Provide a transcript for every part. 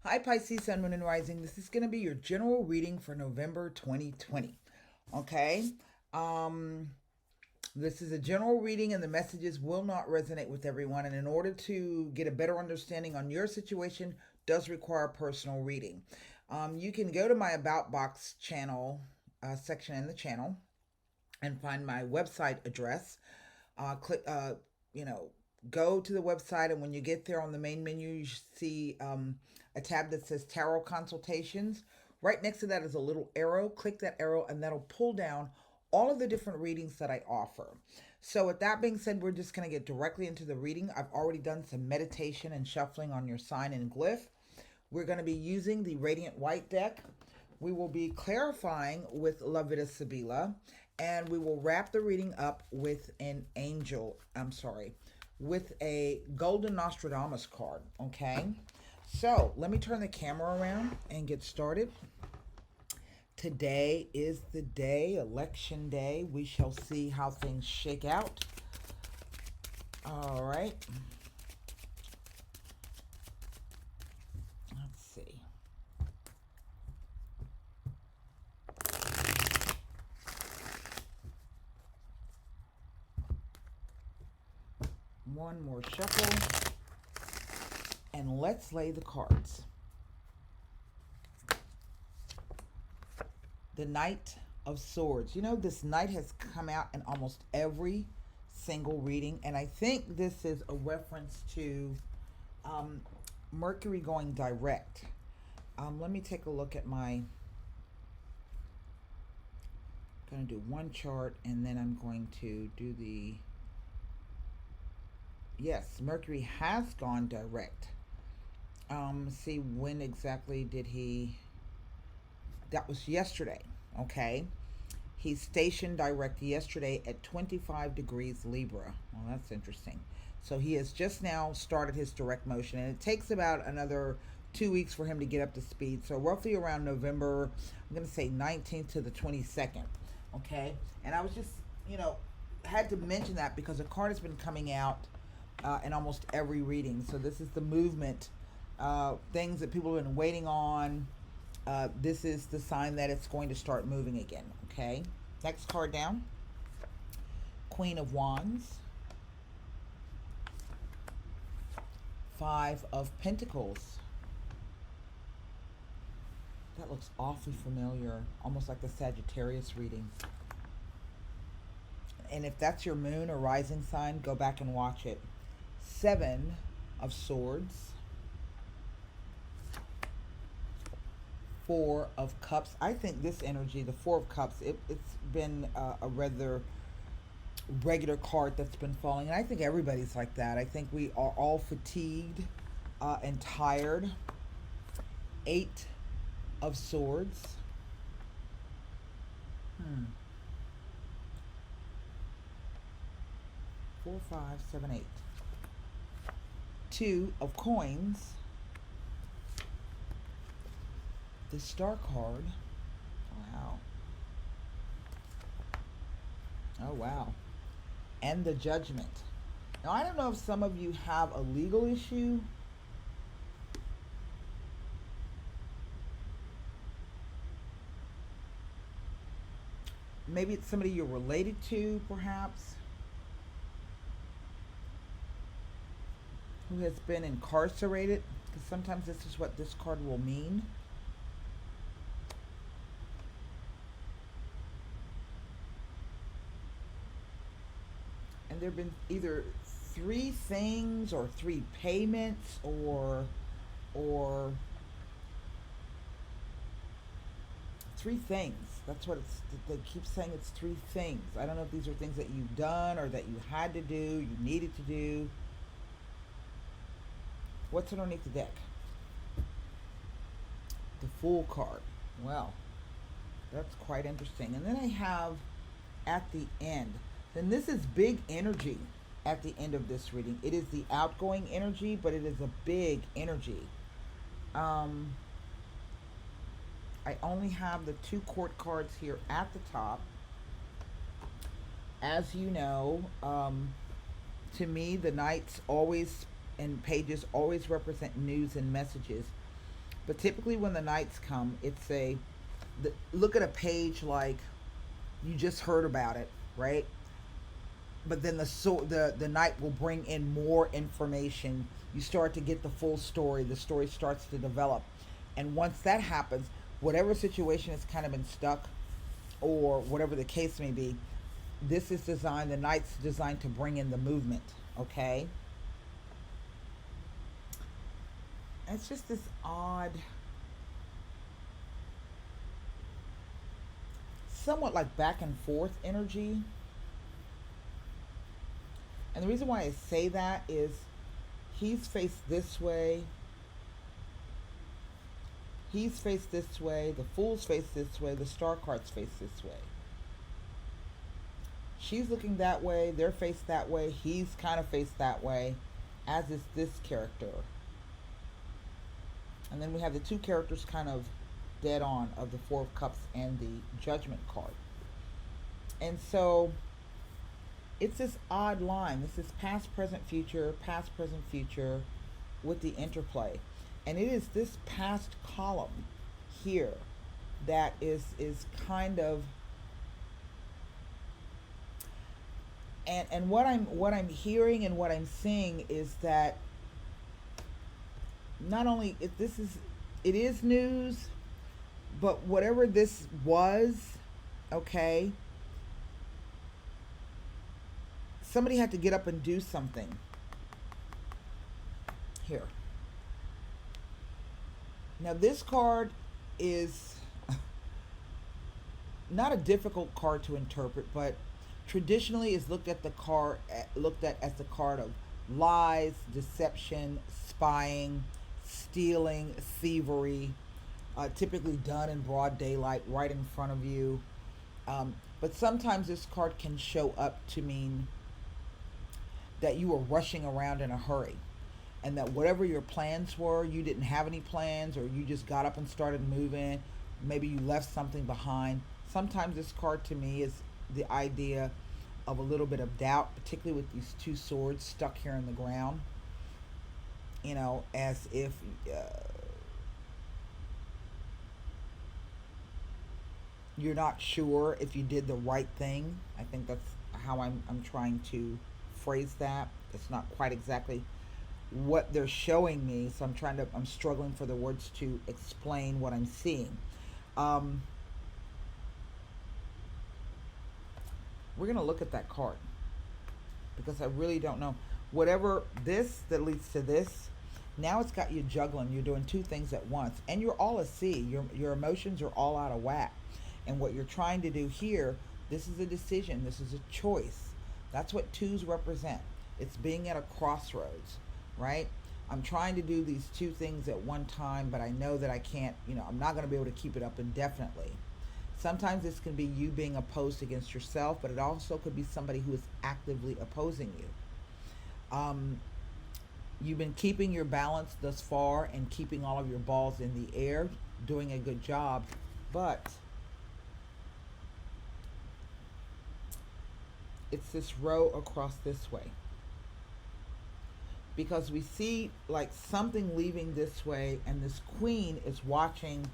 Hi, Pisces, Sun, Moon, and Rising. This is going to be your general reading for November 2020. Okay? Um, this is a general reading, and the messages will not resonate with everyone. And in order to get a better understanding on your situation, does require personal reading. You can go to my About Box channel section in the channel and find my website address. Click, you know, go to the website, and when you get there on the main menu, you see a tab that says Tarot Consultations. Right next to that is a little arrow. Click that arrow, and that'll pull down all of the different readings that I offer. So, with that being said, we're just going to get directly into the reading. I've already done some meditation and shuffling on your sign and glyph. We're going to be using the Radiant White deck. We will be clarifying with La Vida Sibila, and we will wrap the reading up with an angel. I'm sorry, with a Golden Nostradamus card. Okay, so let me turn the camera around and get started. Today is the day, election day. We shall see how things shake out. All right. Let's see. One more shuffle. And let's lay the cards. The Knight of Swords. You know, this knight has come out in almost every single reading, and I think this is a reference to Mercury going direct. Let me take a look at my. I'm going to do one chart, and then I'm going to do the. Yes, Mercury has gone direct. See, when exactly did he? That was yesterday. Okay. He stationed direct yesterday at 25 degrees Libra. Well, that's interesting. So he has just now started his direct motion, and it takes about another 2 weeks for him to get up to speed. So roughly around November, I'm going to say 19th to the 22nd. Okay. And I was just, you know, had to mention that because a card has been coming out in almost every reading. So this is the movement, things that people have been waiting on. This is the sign that it's going to start moving again. Okay. Next card down. Queen of Wands. Five of Pentacles. That looks awfully familiar, almost like the Sagittarius reading. And if that's your moon or rising sign, go back and watch it. Seven of Swords. Four of Cups. I think this energy, the Four of Cups, it's been a rather regular card that's been falling. And I think everybody's like that. I think we are all fatigued and tired. Eight of Swords. 4, 5, 7, 8. Two of Coins. The Star card. Wow. Oh, wow. And the Judgment. Now, I don't know if some of you have a legal issue. Maybe it's somebody you're related to, perhaps, who has been incarcerated, because sometimes this is what this card will mean. And there have been either three things or three payments or three things. That's what it's. They keep saying it's three things. I don't know if these are things that you've done or that you had to do, you needed to do. What's underneath the deck? The Fool card. Well, that's quite interesting. And then I have at the end. Then this is big energy at the end of this reading. It is the outgoing energy, but it is a big energy. I only have the two court cards here at the top. As you know, to me, the knights always and pages always represent news and messages. But typically when the knights come, look at a page like you just heard about it, right? But then the knight will bring in more information. You start to get the full story. The story starts to develop, and once that happens, whatever situation has kind of been stuck, or whatever the case may be, this is designed. The knight's designed to bring in the movement. Okay, it's just this odd, somewhat like back and forth energy. And the reason why I say that is he's faced this way, he's faced this way, the Fool's faced this way, the Star cards face this way. She's looking that way, they're faced that way, he's kind of faced that way, as is this character. And then we have the two characters kind of dead on of the Four of Cups and the Judgment card. And so it's this odd line. This is past, present, future with the interplay. And it is this past column here that is kind of, and what I'm hearing and what I'm seeing is that not only it is news, but whatever this was, okay, somebody had to get up and do something here. Now this card is not a difficult card to interpret, but traditionally is looked at as the card of lies, deception, spying, stealing, thievery, typically done in broad daylight, right in front of you. But sometimes this card can show up to mean that you were rushing around in a hurry, and that whatever your plans were, you didn't have any plans, or you just got up and started moving. Maybe you left something behind. Sometimes this card to me is the idea of a little bit of doubt, particularly with these two swords stuck here in the ground. You know, as if you're not sure if you did the right thing. I think that's how I'm trying to phrase that. It's not quite exactly what they're showing me, so I'm struggling for the words to explain what I'm seeing. We're gonna look at that card because I really don't know. Whatever this that leads to this, now it's got you juggling. You're doing two things at once, and you're all a sea. Your emotions are all out of whack, and what you're trying to do here, this is a decision. This is a choice. That's what twos represent. It's being at a crossroads, right? I'm trying to do these two things at one time, but I know that I can't, I'm not going to be able to keep it up indefinitely. Sometimes this can be you being opposed against yourself, but it also could be somebody who is actively opposing you. You've been keeping your balance thus far and keeping all of your balls in the air, doing a good job, but it's this row across this way. Because we see like something leaving this way, and this queen is watching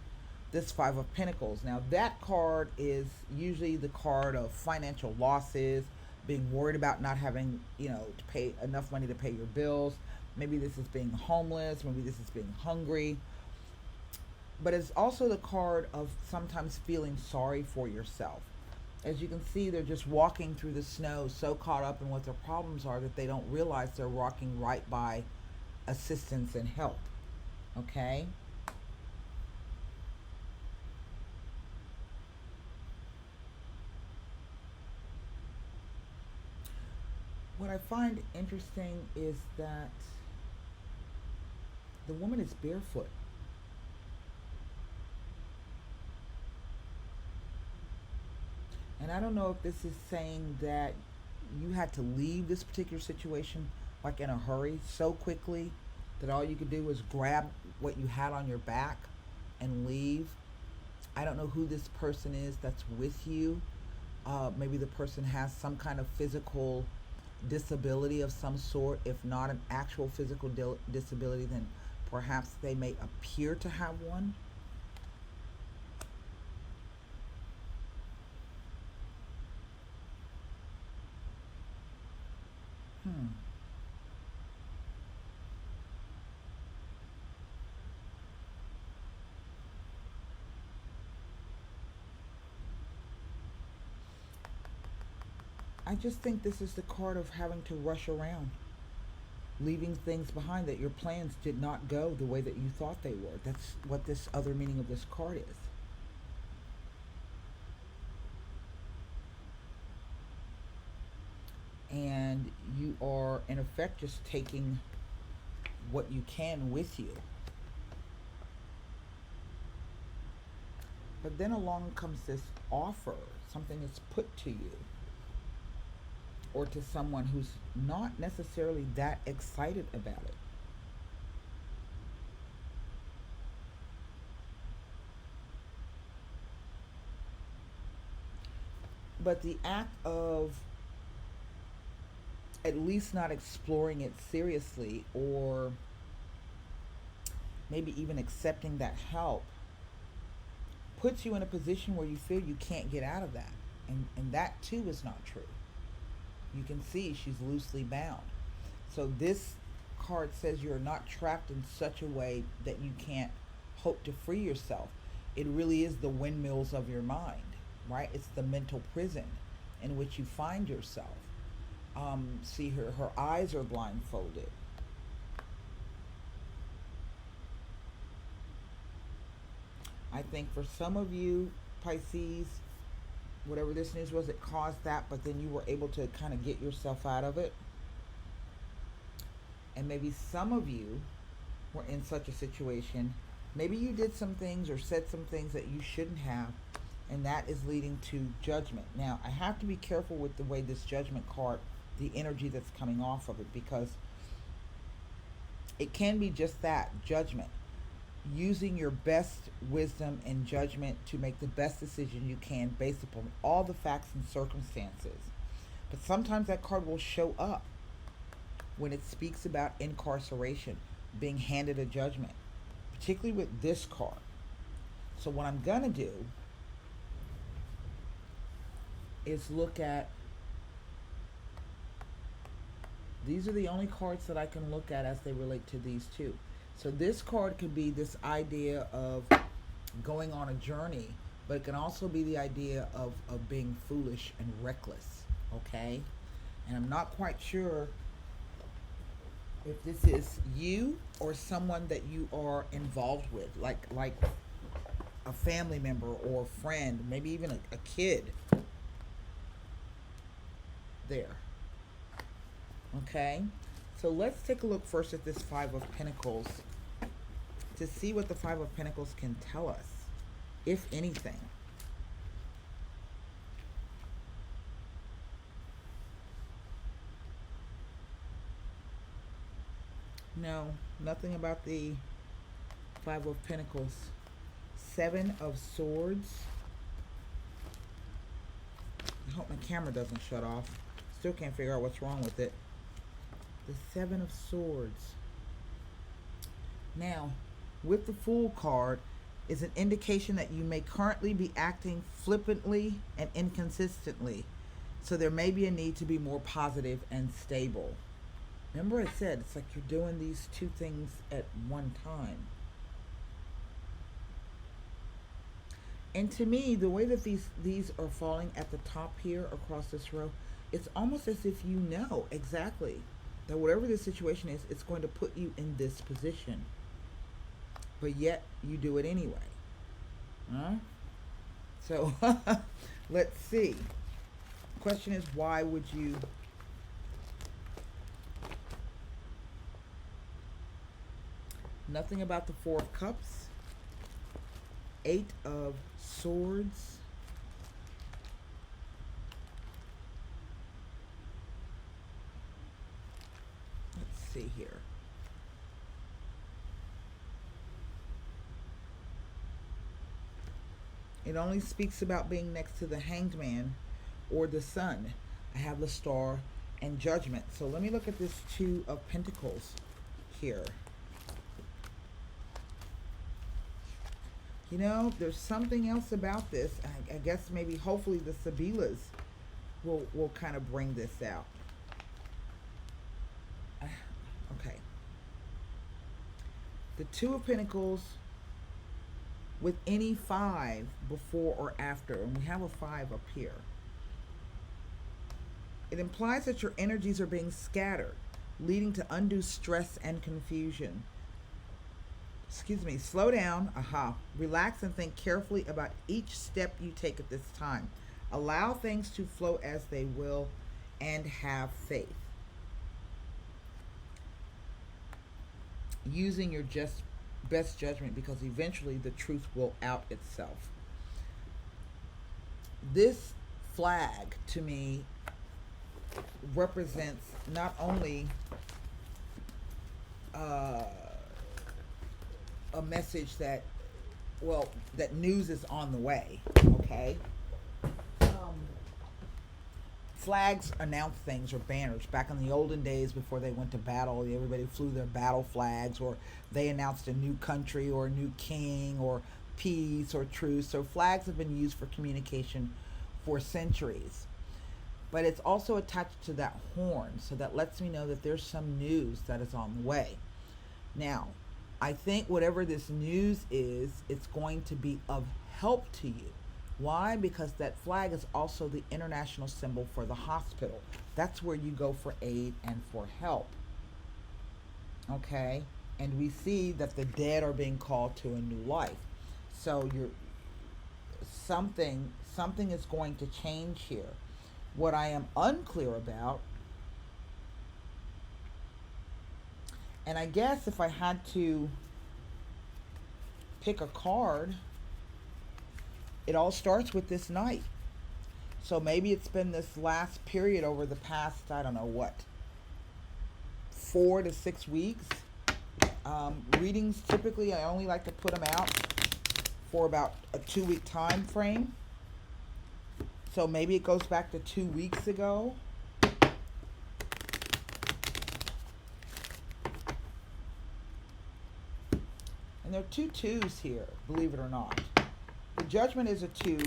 this Five of Pentacles. Now that card is usually the card of financial losses, being worried about not having, to pay enough money to pay your bills. Maybe this is being homeless, maybe this is being hungry. But it's also the card of sometimes feeling sorry for yourself. As you can see, they're just walking through the snow, so caught up in what their problems are that they don't realize they're walking right by assistance and help. Okay? What I find interesting is that the woman is barefoot. And I don't know if this is saying that you had to leave this particular situation like in a hurry so quickly that all you could do was grab what you had on your back and leave. I don't know who this person is that's with you. Maybe the person has some kind of physical disability of some sort. If not an actual physical disability, then Perhaps they may appear to have one. Hmm. I just think this is the card of having to rush around, leaving things behind, that your plans did not go the way that you thought they were. That's what this other meaning of this card is. And you are, in effect, just taking what you can with you. But then along comes this offer, something that's put to you or to someone who's not necessarily that excited about it. But the act of at least not exploring it seriously, or maybe even accepting that help, puts you in a position where you feel you can't get out of that. And that too is not true. You can see she's loosely bound. So this card says you're not trapped in such a way that you can't hope to free yourself. It really is the windmills of your mind, right? It's the mental prison in which you find yourself. See, her eyes are blindfolded. I think for some of you, Pisces, whatever this news was, it caused that, but then you were able to kind of get yourself out of it. And maybe some of you were in such a situation. Maybe you did some things or said some things that you shouldn't have, and that is leading to judgment. Now, I have to be careful with the way this judgment card, the energy that's coming off of it, because it can be just that, judgment. Using your best wisdom and judgment to make the best decision you can based upon all the facts and circumstances. But sometimes that card will show up when it speaks about incarceration, being handed a judgment, particularly with this card. So what I'm going to do is look at, these are the only cards that I can look at as they relate to these two. So this card could be this idea of going on a journey, but it can also be the idea of being foolish and reckless, okay? And I'm not quite sure if this is you or someone that you are involved with, like a family member or a friend, maybe even a kid. There. Okay? So let's take a look first at this Five of Pentacles to see what the Five of Pentacles can tell us, if anything. No, nothing about the Five of Pentacles. Seven of Swords. I hope my camera doesn't shut off. Still can't figure out what's wrong with it. The Seven of Swords. Now, with the Fool card is an indication that you may currently be acting flippantly and inconsistently. So there may be a need to be more positive and stable. Remember I said, it's like you're doing these two things at one time. And to me, the way that these are falling at the top here across this row, it's almost as if you know exactly that whatever the situation is, it's going to put you in this position. But yet, you do it anyway. Huh? So, let's see. Question is, why would you... Nothing about the Four of Cups. Eight of Swords. Let's see here. It only speaks about being next to the Hanged Man or the Sun. I have the Star and Judgment. So let me look at this Two of Pentacles here. You know, there's something else about this. I guess maybe hopefully the Sabilas will kind of bring this out. Okay. The Two of Pentacles with any five before or after, and we have a five up here. It implies that your energies are being scattered, leading to undue stress and confusion. Excuse me, slow down, relax and think carefully about each step you take at this time. Allow things to flow as they will and have faith. Using your best judgment, because eventually the truth will out itself. This flag to me represents not only a message that, well, that news is on the way, okay? Flags announce things, or banners. Back in the olden days before they went to battle, everybody flew their battle flags, or they announced a new country or a new king or peace or truce. So flags have been used for communication for centuries. But it's also attached to that horn, so that lets me know that there's some news that is on the way. Now, I think whatever this news is, it's going to be of help to you. Why? Because that flag is also the international symbol for the hospital. That's where you go for aid and for help. Okay? And we see that the dead are being called to a new life. So something is going to change here. What I am unclear about, and I guess if I had to pick a card, it all starts with this Knight. So maybe it's been this last period over the past, I don't know what, 4 to 6 weeks. Readings, typically I only like to put them out for about a 2-week time frame. So maybe it goes back to 2 weeks ago. And there are 2 twos here, believe it or not. The Judgment is a 2.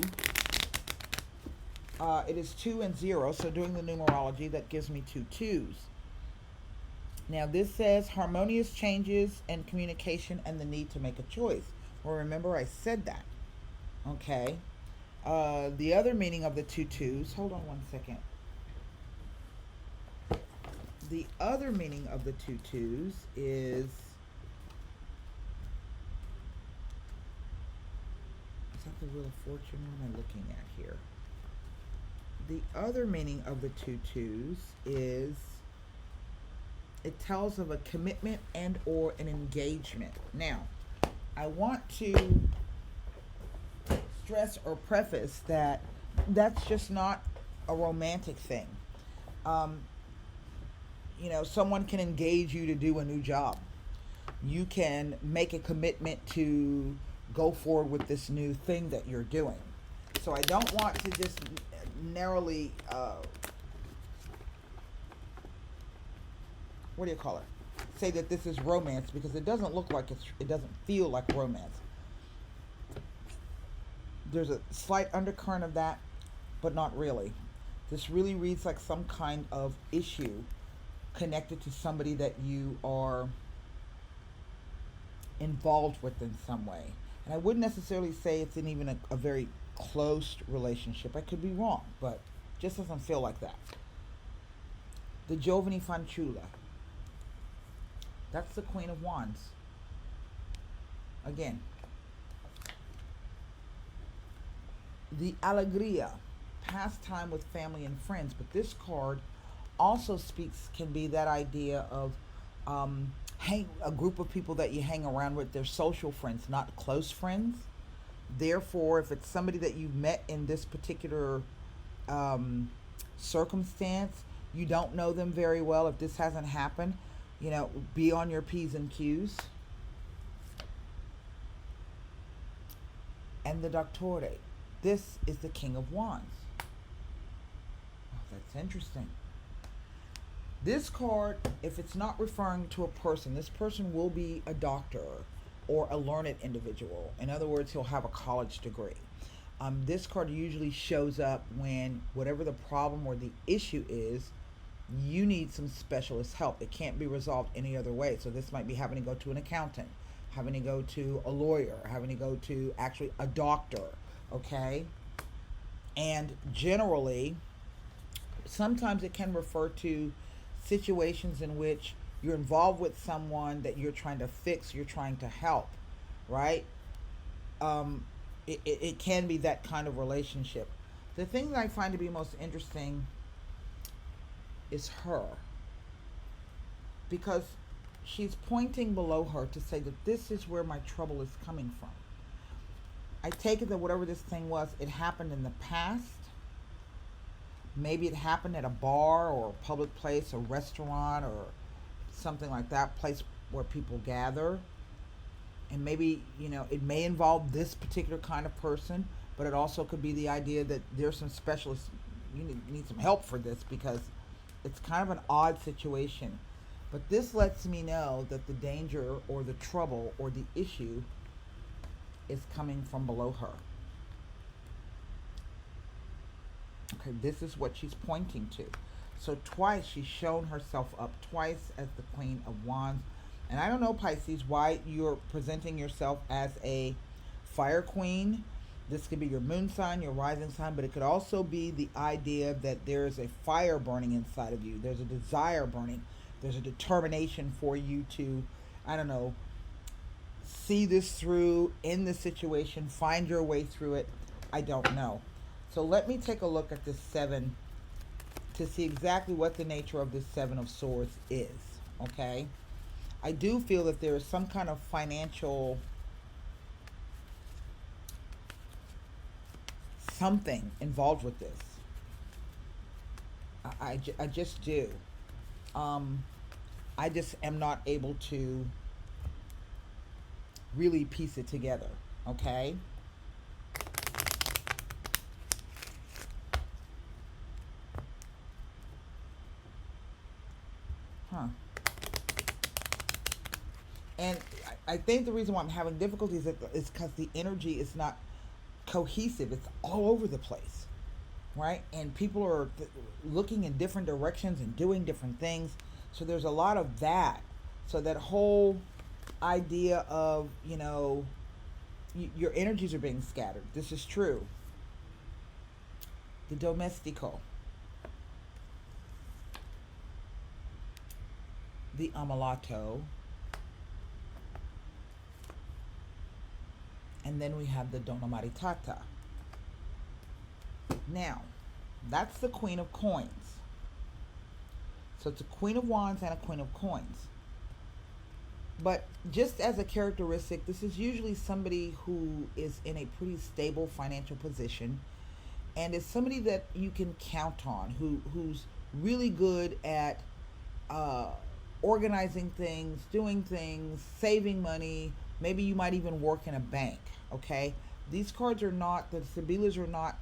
It is 2 and 0, so doing the numerology, that gives me 2 twos. Now this says harmonious changes and communication and the need to make a choice. Well, remember I said that. Okay. The other meaning of the 2 twos, hold on one second. The other meaning of the 2 twos is that the Wheel of Fortune? What am I looking at here? The other meaning of the 2 twos is it tells of a commitment and or an engagement. Now, I want to stress or preface that that's just not a romantic thing. Someone can engage you to do a new job. You can make a commitment to go forward with this new thing that you're doing. So I don't want to just narrowly, say that this is romance, because it doesn't look like it doesn't feel like romance. There's a slight undercurrent of that, but not really. This really reads like some kind of issue connected to somebody that you are involved with in some way. And I wouldn't necessarily say it's in even a very close relationship. I could be wrong, but just doesn't feel like that. The Giovani Fanciulla. That's the Queen of Wands. Again. The Allegria. Pastime with family and friends. But this card also can be that idea of a group of people that you hang around with. They're social friends, not close friends. Therefore, if it's somebody that you've met in this particular circumstance, you don't know them very well. If this hasn't happened, be on your P's and Q's. And the Doctore. This is the King of Wands. Oh, that's interesting. This card, if it's not referring to a person, this person will be a doctor or a learned individual. In other words, he'll have a college degree. This card usually shows up when whatever the problem or the issue is, you need some specialist help. It can't be resolved any other way. So this might be having to go to an accountant, having to go to a lawyer, having to go to actually a doctor, okay? And generally, sometimes it can refer to situations in which you're involved with someone that you're trying to fix, you're trying to help, right? It can be that kind of relationship. The thing that I find to be most interesting is her, because she's pointing below her to say that this is where my trouble is coming from. I take it that whatever this thing was, it happened in the past. Maybe it happened at a bar or a public place, a restaurant or something like that, place where people gather. And maybe, it may involve this particular kind of person, but it also could be the idea that there's some specialists, you need some help for this, because it's kind of an odd situation. But this lets me know that the danger or the trouble or the issue is coming from below her. Okay, this is what she's pointing to. So twice she's shown herself up, twice as the Queen of Wands. And I don't know, Pisces, why you're presenting yourself as a fire queen. This could be your moon sign, your rising sign, but it could also be the idea that there is a fire burning inside of you. There's a desire burning. There's a determination for you to, I don't know, see this through in the situation, find your way through it. I don't know. So let me take a look at this 7 to see exactly what the nature of this 7 of Swords is, okay? I do feel that there is some kind of financial something involved with this. I just do. I just am not able to really piece it together, okay? And I think the reason why I'm having difficulties is because the energy is not cohesive. It's all over the place, right? And people are looking in different directions and doing different things. So there's a lot of that. So that whole idea of, your energies are being scattered. This is true. The domestico. The amalato. And then we have the Donna Maritata. Now, that's the Queen of Coins. So it's a Queen of Wands and a Queen of Coins. But just as a characteristic, this is usually somebody who is in a pretty stable financial position, and is somebody that you can count on, who's really good at organizing things, doing things, saving money. Maybe you might even work in a bank, okay? These cards are not, the Sibilas are not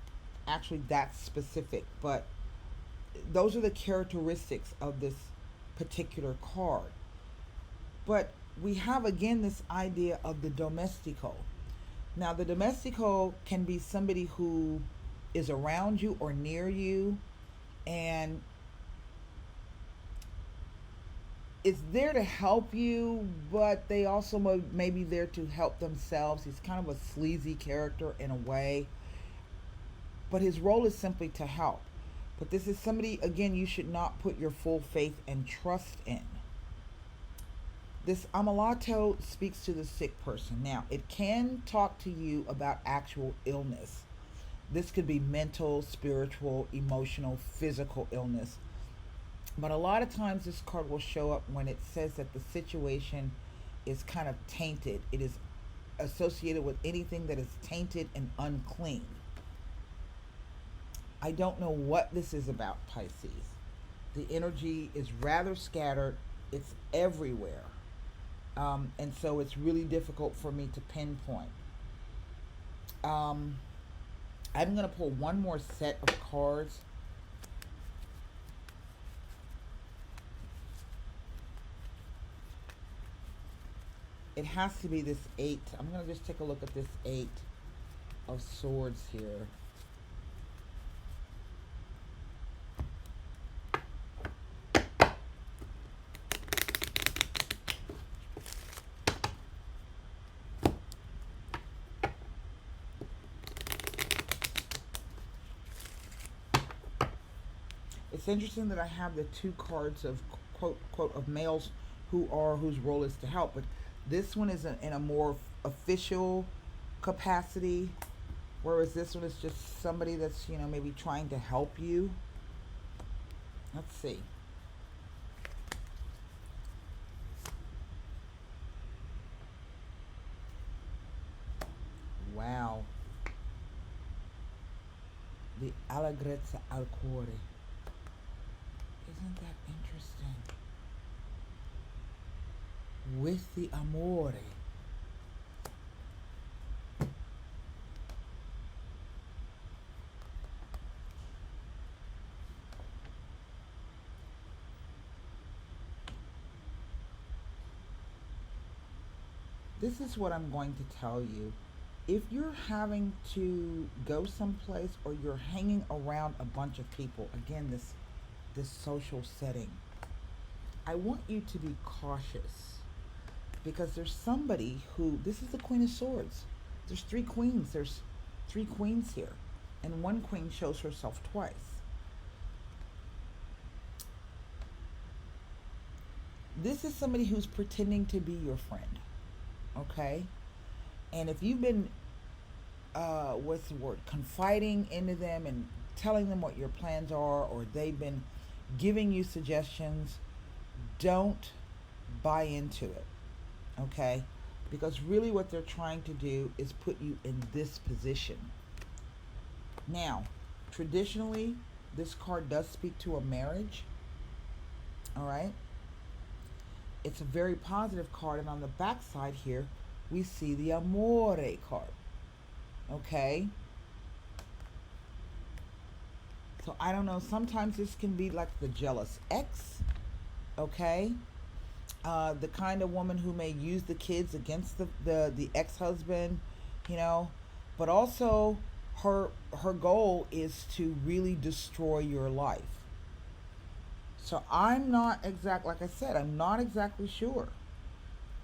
actually that specific, but those are the characteristics of this particular card. But we have, again, this idea of the domestico. Now, the domestico can be somebody who is around you or near you, and it's there to help you, but they also may be there to help themselves. He's kind of a sleazy character in a way, but his role is simply to help. But this is somebody, again, you should not put your full faith and trust in. This amalato speaks to the sick person. Now, it can talk to you about actual illness. This could be mental, spiritual, emotional, physical illness. But a lot of times this card will show up when it says that the situation is kind of tainted. It is associated with anything that is tainted and unclean. I don't know what this is about, Pisces. The energy is rather scattered. It's everywhere. And so it's really difficult for me to pinpoint. I'm going to pull one more set of cards. It has to be this 8. I'm going to just take a look at this 8 of Swords here. It's interesting that I have the 2 cards of quote of males whose role is to help, but this one is in a more official capacity, whereas this one is just somebody that's, maybe trying to help you. Let's see. Wow. The Allegrezza al Cuore. Isn't that interesting? With the Amore. This is what I'm going to tell you. If you're having to go someplace or you're hanging around a bunch of people, again, this social setting, I want you to be cautious, because there's somebody who, this is the Queen of Swords. There's 3 queens. There's 3 queens here, and one queen shows herself twice. This is somebody who's pretending to be your friend, okay? And if you've been, what's the word, confiding into them and telling them what your plans are, or they've been giving you suggestions, don't buy into it, okay? Because really what they're trying to do is put you in this position. Now, traditionally, this card does speak to a marriage, all right? It's a very positive card, and on the back side here, we see the Amore card, okay? So I don't know, sometimes this can be like the jealous ex, okay? The kind of woman who may use the kids against the ex-husband, but also her goal is to really destroy your life. So I'm not like I said, I'm not exactly sure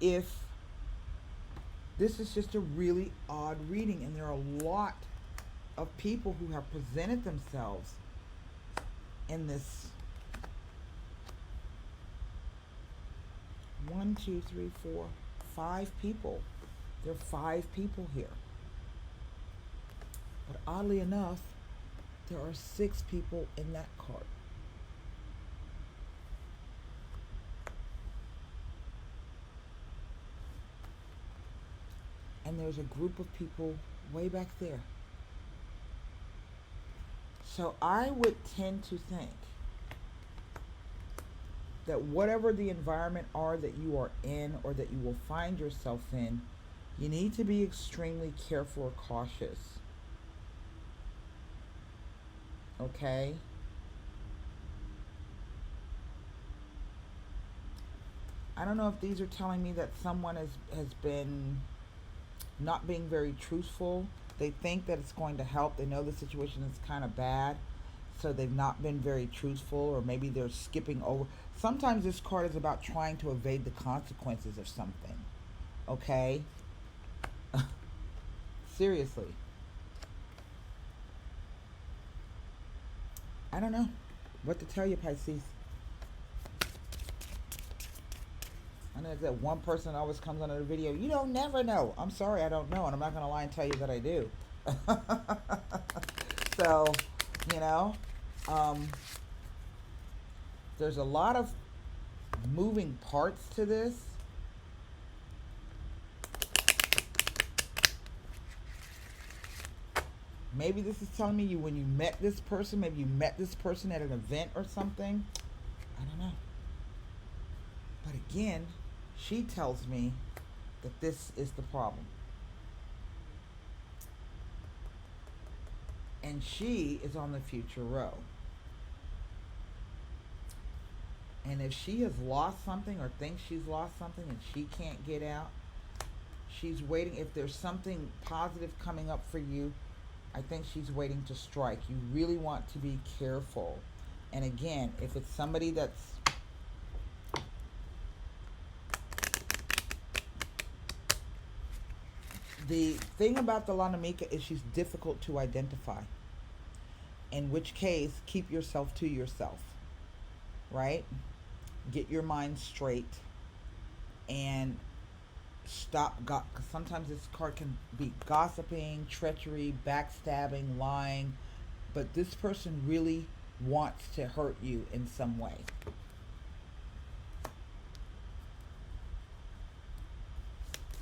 if this is just a really odd reading, and there are a lot of people who have presented themselves in this 1, 2, 3, 4, 5 people. There are 5 people here. But oddly enough, there are 6 people in that card. And there's a group of people way back there. So I would tend to think that whatever the environment are that you are in, or that you will find yourself in, you need to be extremely careful or cautious. Okay? I don't know if these are telling me that someone has been not being very truthful. They think that it's going to help. They know the situation is kind of bad, so they've not been very truthful, or maybe they're skipping over. Sometimes this card is about trying to evade the consequences of something. Okay? Seriously. I don't know what to tell you, Pisces. I know that one person always comes on the video, you don't never know. I'm sorry, I don't know, and I'm not going to lie and tell you that I do. So, there's a lot of moving parts to this. Maybe this is telling me you when you met this person, maybe you met this person at an event or something. I don't know. But again, she tells me that this is the problem. And she is on the future row. And if she has lost something or thinks she's lost something and she can't get out, She's waiting. If there's something positive coming up for you, I think she's waiting to strike. You really want to be careful. And again, if it's somebody that's the thing about the Lanamika is she's difficult to identify. In which case, keep yourself to yourself, right? Get your mind straight and stop. Because sometimes this card can be gossiping, treachery, backstabbing, lying, but this person really wants to hurt you in some way.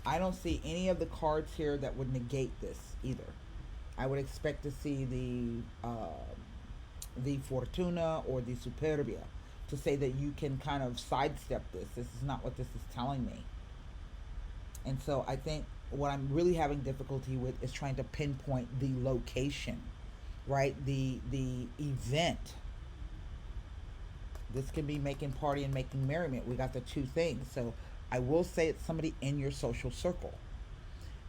I don't see any of the cards here that would negate this either. I would expect to see the Fortuna or the Superbia to say that you can kind of sidestep this. This is not what this is telling me. And so I think what I'm really having difficulty with is trying to pinpoint the location, right? The event. This can be making party and making merriment. We got the two things. So I will say it's somebody in your social circle.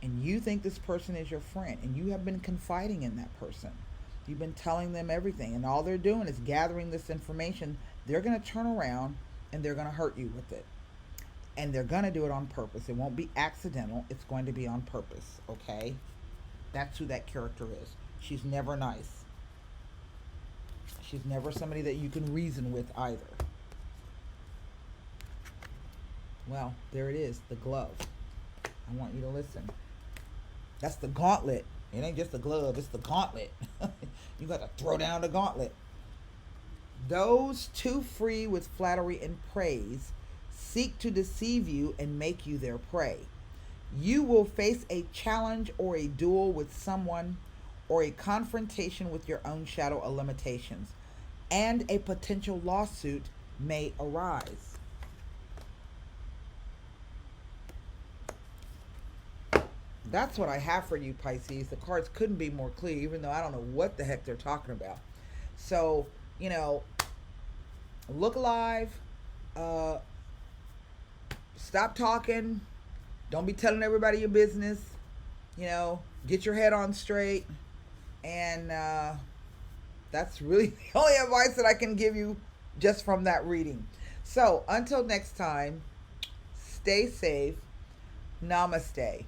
And you think this person is your friend. And you have been confiding in that person. You've been telling them everything. And all they're doing is gathering this information. They're going to turn around and they're going to hurt you with it. And they're going to do it on purpose. It won't be accidental. It's going to be on purpose. Okay? That's who that character is. She's never nice. She's never somebody that you can reason with either. Well, there it is. The glove. I want you to listen. That's the gauntlet. It ain't just a glove. It's the gauntlet. You got to throw down the gauntlet. Those too free with flattery and praise seek to deceive you and make you their prey. You will face a challenge or a duel with someone or a confrontation with your own shadow of limitations, and a potential lawsuit may arise. That's what I have for you, Pisces. The cards couldn't be more clear, even though I don't know what the heck they're talking about. So, look alive. Stop talking. Don't be telling everybody your business. Get your head on straight. And that's really the only advice that I can give you just from that reading. So, until next time, stay safe. Namaste.